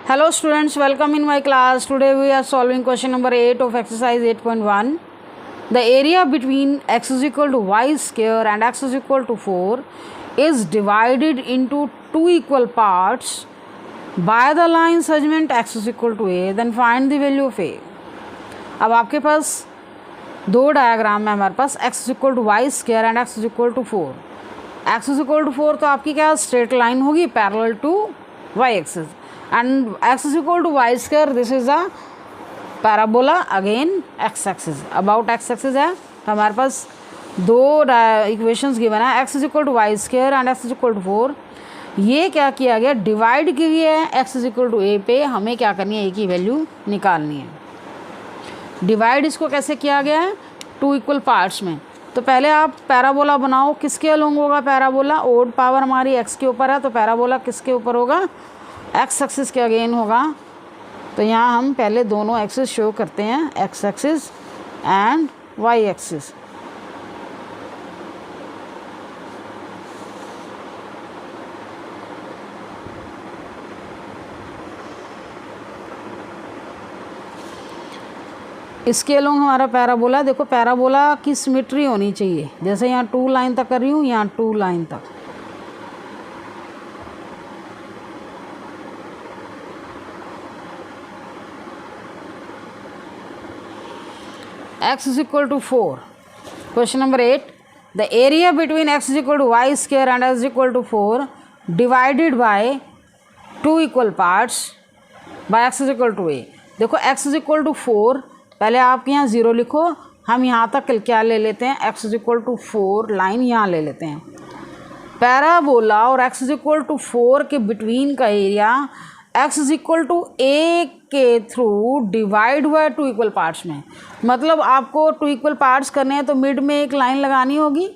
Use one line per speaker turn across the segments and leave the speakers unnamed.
Hello students, welcome in my class. Today we are solving question number 8 of exercise 8.1. The area between x is equal to y square and x is equal to 4 is divided into two equal parts by the line segment x is equal to a. Then find the value of a. अब आपके पास दो diagram है हमारे पास x is equal to y square and x is equal to 4. x is equal to 4 तो आपकी क्या straight line होगी parallel to y axis, and x is equal to y square, this is a parabola again x axis, about x axis है. तो हमारे पास दो equations given है, x is equal to y square and x is equal to 4. ये क्या किया गया, divide की गया है x is equal to a पे. हमें क्या करनी है, a की वैल्यू निकालनी है. डिवाइड इसको कैसे किया गया है, टू इक्वल पार्ट्स में. तो पहले आप पैराबोला बनाओ. किसके अलोंग होगा पैराबोला, ओड पावर हमारी x के ऊपर है, तो पैराबोला किसके ऊपर होगा, x एक्सिस के अगेन होगा. तो यहाँ हम पहले दोनों एक्सिस शो करते हैं, x axis and y axis. इसके अलोंग हमारा पैराबोला. देखो पैराबोला की सिमेट्री होनी चाहिए, जैसे यहाँ 2 लाइन तक कर रही हूँ, यहाँ 2 लाइन तक. x is equal to 4. Question number 8. The area between x is equal to y square and x is equal to 4 divided by two equal parts by x is equal to a. देखो x is equal to 4, पहले आप यहाँ 0 लिखो. हम यहाँ तक क्या ले लेते हैं, x is equal to 4 line यहाँ ले लेते हैं. पैराबोला और x is equal to 4 के बिटवीन का area x is equal to a के थ्रू डिवाइड हुआ है टू इक्वल पार्ट्स में. मतलब आपको टू इक्वल पार्ट्स करने हैं तो मिड में एक लाइन लगानी होगी,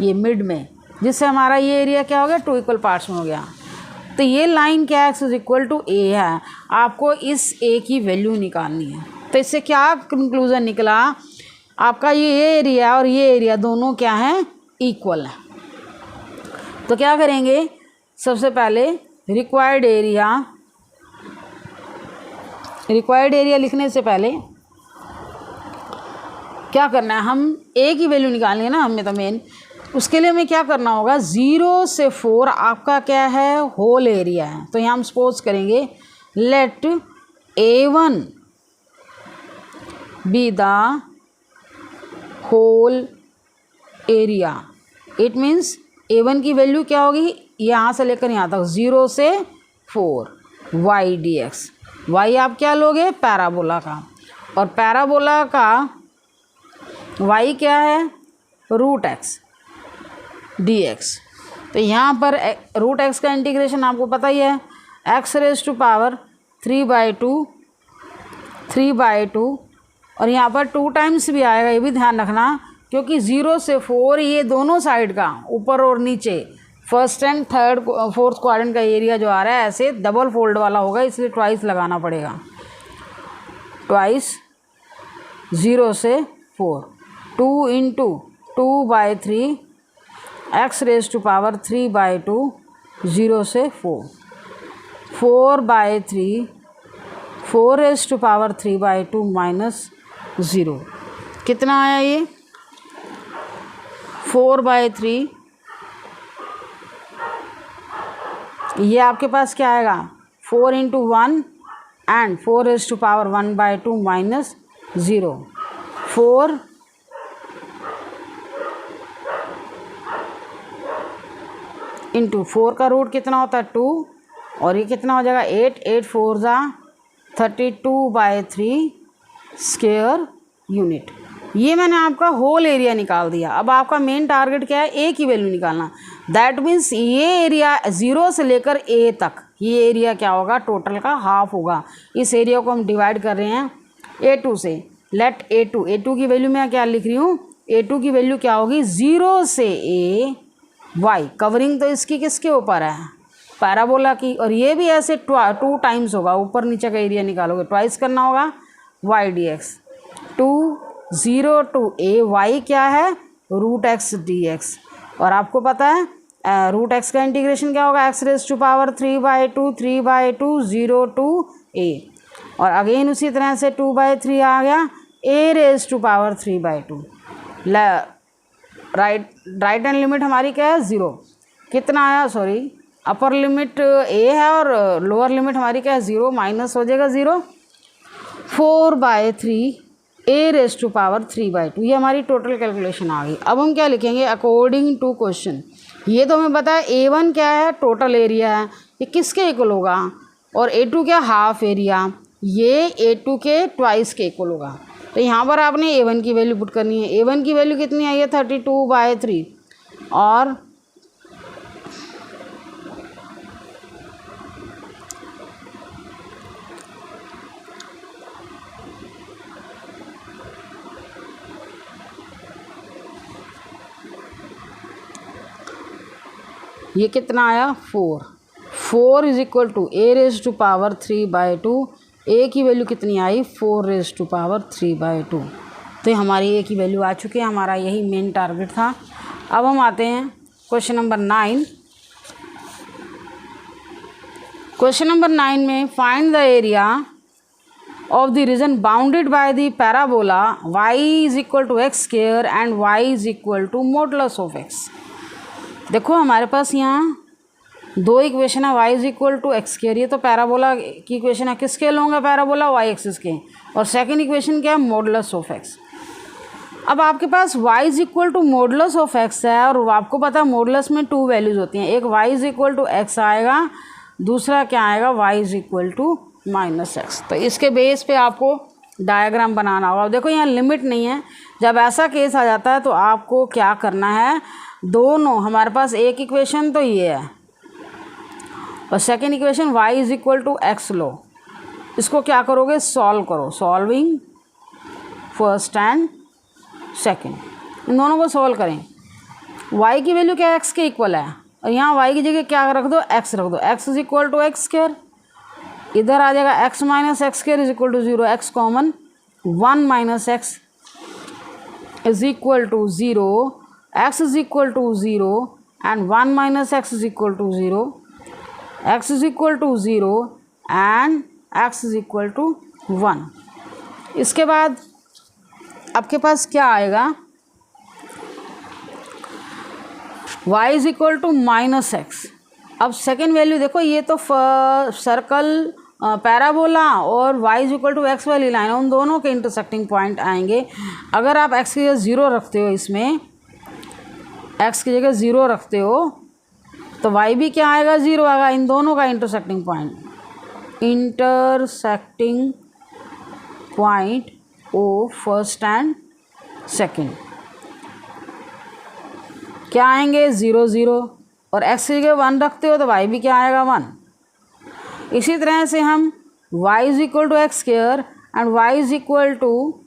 ये मिड में, जिससे हमारा ये एरिया क्या हो गया, टू इक्वल पार्ट्स में हो गया. तो ये लाइन क्या है, x is equal to a है. आपको इस a की वैल्यू निकालनी है. तो इससे क्या कंक्लूजन निकला, आपका ये एरिया और ये एरिया दोनों क्या हैं, इक्वल हैं. तो क्या करेंगे, सबसे पहले रिक्वायर्ड एरिया लिखने से पहले क्या करना है, हम a की वैल्यू निकालनी है ना हमें. तो मेन उसके लिए हमें क्या करना होगा, 0 से 4 आपका क्या है, होल एरिया है. तो यहाँ हम सपोज करेंगे let a1 be the whole area. It means a1 की वैल्यू क्या होगी, यहाँ से लेकर यहाँ तक 0 से 4 y dx. y आप क्या लोगे, पैराबोला का, और पैराबोला का y क्या है, रूट x dx. तो यहाँ पर रूट x का इंटीग्रेशन आपको पता ही है, x रेज टू पावर 3/2 और यहाँ पर 2 टाइम्स भी आएगा, ये भी ध्यान रखना, क्योंकि 0 से 4 ये दोनों साइड का, ऊपर और नीचे, first and third fourth quadrant का एरिया जो आ रहा है ऐसे डबल फोल्ड वाला होगा, इसलिए ट्वाइस लगाना पड़ेगा. ट्वाइस 0 से 4, 2 into 2/3 x raise to power 3/2, 0 से 4, 4/3, 4 रेज टू पावर 3/2 माइनस 0. कितना आया ये, 4/3. ये आपके पास क्या आएगा, 4 into 1 and 4 raise to power 1/2 minus 0. 4 into 4 का रूट कितना होता है, 2, और ये कितना हो जाएगा, 8, 8 4 जा 32/3 स्क्वायर यूनिट. ये मैंने आपका होल एरिया निकाल दिया. अब आपका मेन टारगेट क्या है, a की वैल्यू निकालना. दैट मीन्स ये एरिया 0 से लेकर a तक, ये एरिया क्या होगा, टोटल का हाफ होगा. इस एरिया को हम डिवाइड कर रहे हैं a2 से. लेट a2 की वैल्यू मैं क्या लिख रही हूँ, a2 की वैल्यू क्या होगी, 0 से a y. कवरिंग तो इसकी किसके ऊपर है, पैराबोला की, और ये भी ऐसे 2 टाइम्स होगा, ऊपर नीचे का एरिया निकालोगे, ट्वाइस करना होगा y dx. 0 to a y क्या है, रूट x dx. और आपको पता है रूट एक्स का इंटीग्रेशन क्या होगा, x raise to power 3/2 3/2 0 to a, और अगेन उसी तरह से 2/3 आ गया a raise to power 3/2। Right hand limit हमारी क्या है 0, कितना आया, सॉरी अपर लिमिट a है और लोअर लिमिट हमारी क्या है 0, माइनस हो जाएगा 0, 4/3 a रेज टू पावर 3/2। ये हमारी टोटल कैलकुलेशन आ गई। अब हम क्या लिखेंगे, अकॉर्डिंग टू क्वेश्चन। ये तो हमें पता है A1 क्या है, टोटल एरिया है, ये किसके इक्वल होगा, और A2 क्या, हाफ एरिया, ये A2 के ट्वाइस के इक्वल होगा। तो यहाँ पर आपने A1 की वैल्यू पुट करनी है। A1 की वैल्यू कितनी आई है 32/3, और ये कितना आया 4 is equal to a raise to power 3/2। a की वैल्यू कितनी आई 4 रेज टू पावर 3/2। तो हमारी a की वैल्यू आ चुकी है, हमारा यही मेन टारगेट था। अब हम आते हैं क्वेश्चन नंबर 9। क्वेश्चन नंबर 9 में find the area of the region bounded by the parabola y is equal to x square and y is equal to modulus of x। देखो हमारे पास यहाँ दो इक्वेशन है, y is equal to x square, ये तो parabola की equation है, किस स्केल होंगे पैराबोला, y एक्सिस के, और सेकंड इक्वेशन क्या है मॉडुलस ऑफ x। अब आपके पास y is equal to modulus of x है, और आपको पता है मॉडुलस में 2 वैल्यूज़ होती हैं, एक y is equal to x आएगा, दूसरा क्या आएगा y is equal to -x। तो इसके बेस पे आपको डायग्राम बनाना होगा। देखो यहाँ लिमिट नहीं है, जब ऐसा केस आ जाता है तो आपको क्या करना है, दोनों हमारे पास एक इक्वेशन तो ये है और second equation y is equal to x लो, इसको क्या करोगे सॉल्व करो, सॉल्विंग फर्स्ट एंड सेकेंड, इन दोनों को सॉल्व करें। y की वैल्यू क्या है x के इक्वल है, और यहाँ y की जगह क्या रख दो x रख दो, x is equal to x square, इधर आ जाएगा x minus x square is equal to 0, x common 1 minus x is equal to 0, x is equal to 0 and 1 minus x is equal to 0, x is equal to 0 and x is equal to 1। इसके बाद आपके पास क्या आएगा, y is equal to minus x. अब second value देखो, ये तो circle parabola और y is equal to x वाली लाइन, उन दोनों के इंटरसेक्टिंग पॉइंट आएंगे। अगर आप x की जगह 0 रखते हो, इसमें x की जगह 0 रखते हो तो y भी क्या आएगा 0 आएगा, इन दोनों का इंटरसेक्टिंग पॉइंट ओ फर्स्ट एंड सेकंड क्या आएंगे 0 0, और x की जगह 1 रखते हो तो y भी क्या आएगा 1। इसी तरह से हम y is equal to x square and y is equal to,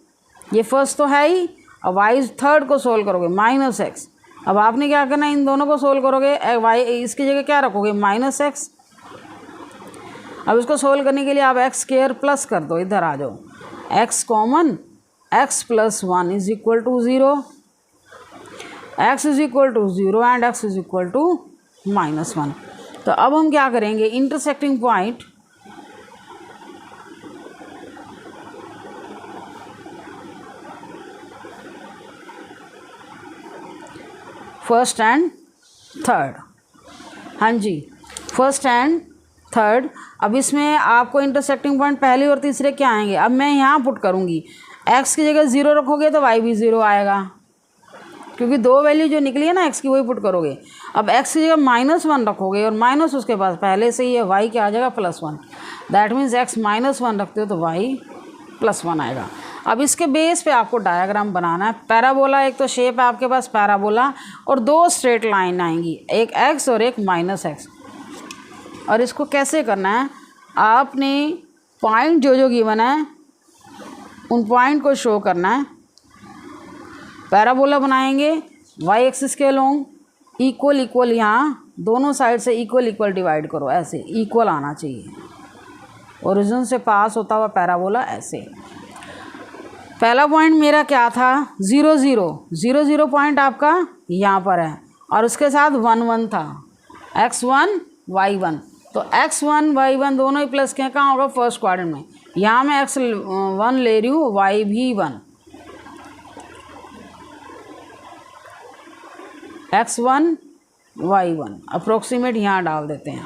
ये फर्स्ट तो है ही, और y थर्ड को सोल्व करोगे माइनस एक्स। अब आपने क्या करना है, इन दोनों को सोल्व करोगे, y इसकी जगह क्या रखोगे माइनस एक्स। अब इसको सोल्व करने के लिए आप एक्स स्क्वायर प्लस कर दो, इधर आ जाओ, x common x plus 1 is equal to 0, x is equal to 0 and x is equal to -1। तो अब हम क्या करेंगे, intersecting point first and third, हाँ जी फर्स्ट एंड थर्ड। अब इसमें आपको इंटरसेक्टिंग पॉइंट पहले और तीसरे क्या आएंगे, अब मैं यहाँ पुट करूँगी, x की जगह 0 रखोगे तो y भी 0 आएगा, क्योंकि दो वैल्यू जो निकली है ना x की वही पुट करोगे। अब x की जगह -1 रखोगे और माइनस उसके पास पहले से ही है, y क्या आ जाएगा +1, दैट मीन्स x -1 रखते हो तो y +1 आएगा। अब इसके बेस पे आपको डायग्राम बनाना है। पैराबोला, एक तो शेप है आपके पास पैराबोला, और दो स्ट्रेट लाइन आएंगी, एक x और एक -x। और इसको कैसे करना है, आपने पॉइंट जो जो गिवन है उन पॉइंट को शो करना है। पैराबोला बनाएंगे y एक्सिस के लोग इक्वल, यहाँ दोनों साइड से इक्वल डिवाइड करो, ऐसे इक्वल आना चाहिए, ओरिजिन से पास होता हुआ पैराबोला ऐसे। पहला पॉइंट मेरा क्या था 0 0 0 0 पॉइंट आपका यहाँ पर है, और उसके साथ 1 1 था, x1 y1, तो x1 y1 दोनों ही प्लस के कहाँ होगा, फर्स्ट क्वाड्रेंट में। यहाँ मैं x1 ले रही हूँ, y भी 1, x1 y1 अप्रोक्सीमेट यहाँ डाल देते हैं।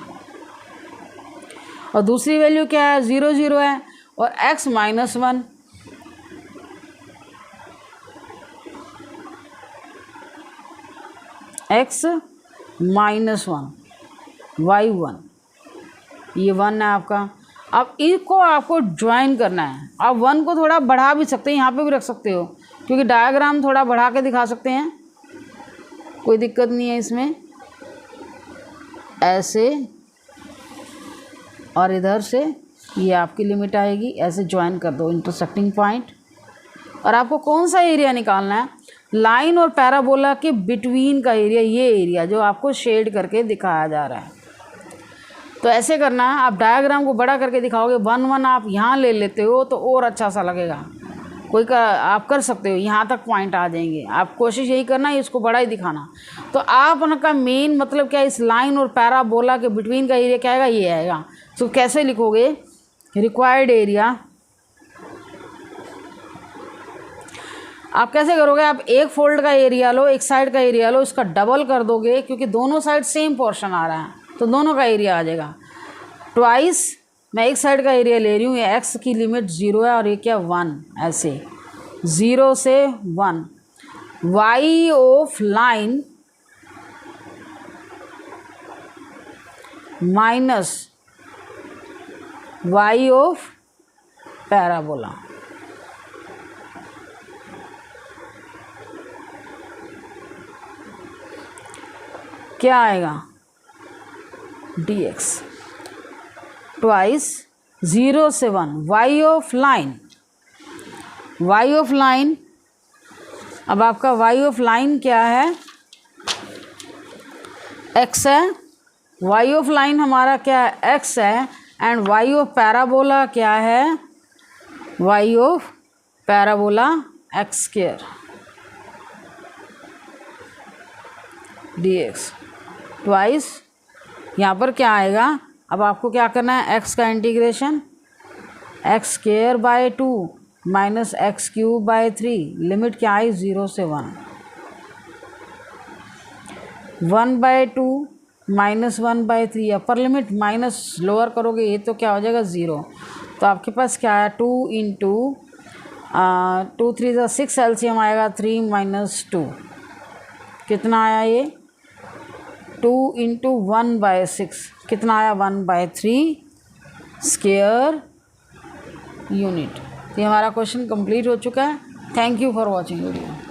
और दूसरी वैल्यू क्या है, 0 0 है, और x -1, x -1 y1, ये 1 है आपका। अब इसको आपको ज्वाइन करना है। आप 1 को थोड़ा बढ़ा भी सकते हैं, यहाँ पे भी रख सकते हो, क्योंकि डायग्राम थोड़ा बढ़ा के दिखा सकते हैं, कोई दिक्कत नहीं है इसमें। ऐसे और इधर से ये आपकी लिमिट आएगी, ऐसे ज्वाइन कर दो इंटरसेक्टिंग पॉइंट। और आपको कौन सा एरिया निकालना है, लाइन और पैराबोला के बिटवीन का एरिया, ये एरिया जो आपको शेड करके दिखाया जा रहा है। तो ऐसे करना है, आप डायग्राम को बड़ा करके दिखाओगे, 1 1 आप यहाँ ले लेते हो तो और अच्छा सा लगेगा। आप कर सकते हो, यहाँ तक पॉइंट आ जाएंगे। आप कोशिश यही करना है इसको बड़ा ही दिखाना। तो आप उनका मेन मतलब क्या, इस लाइन और पैराबोला के बिटवीन का एरिया क्या आएगा, ये आएगा। तो कैसे लिखोगे, रिक्वायर्ड एरिया आप कैसे करोगे, आप एक फोल्ड का एरिया लो, एक साइड का एरिया लो, इसका डबल कर दोगे, क्योंकि दोनों साइड सेम पोर्शन आ रहा है, तो दोनों का एरिया आ जाएगा। ट्वाइस मैं एक साइड का एरिया ले रही हूँ, ये x की लिमिट 0 है और ये क्या 1, ऐसे 0 से 1, y of line minus y of parabola. क्या आएगा, dx ट्वाइस 0 से 1, y of line, y of line, अब आपका y ऑफ लाइन क्या है, x है, y ऑफ लाइन हमारा क्या है, x है, एंड y ऑफ पैराबोला क्या है, y of parabola x² dx twice, यहाँ पर क्या आएगा, अब आपको क्या करना है, x का integration x² / 2 minus x³ / 3, limit क्या आई 0 से 1, 1/2 minus 1/3, upper limit minus lower करोगे ये तो क्या हो जाएगा 0। तो आपके पास क्या है, 2 × 2 3 6 एलसीएम आएगा, 3 - 2 कितना आया, ये 2 × 1/6 कितना आया, 1/3 स्क्वायर यूनिट। ये हमारा क्वेश्चन कंप्लीट हो चुका है। Thank you for watching video.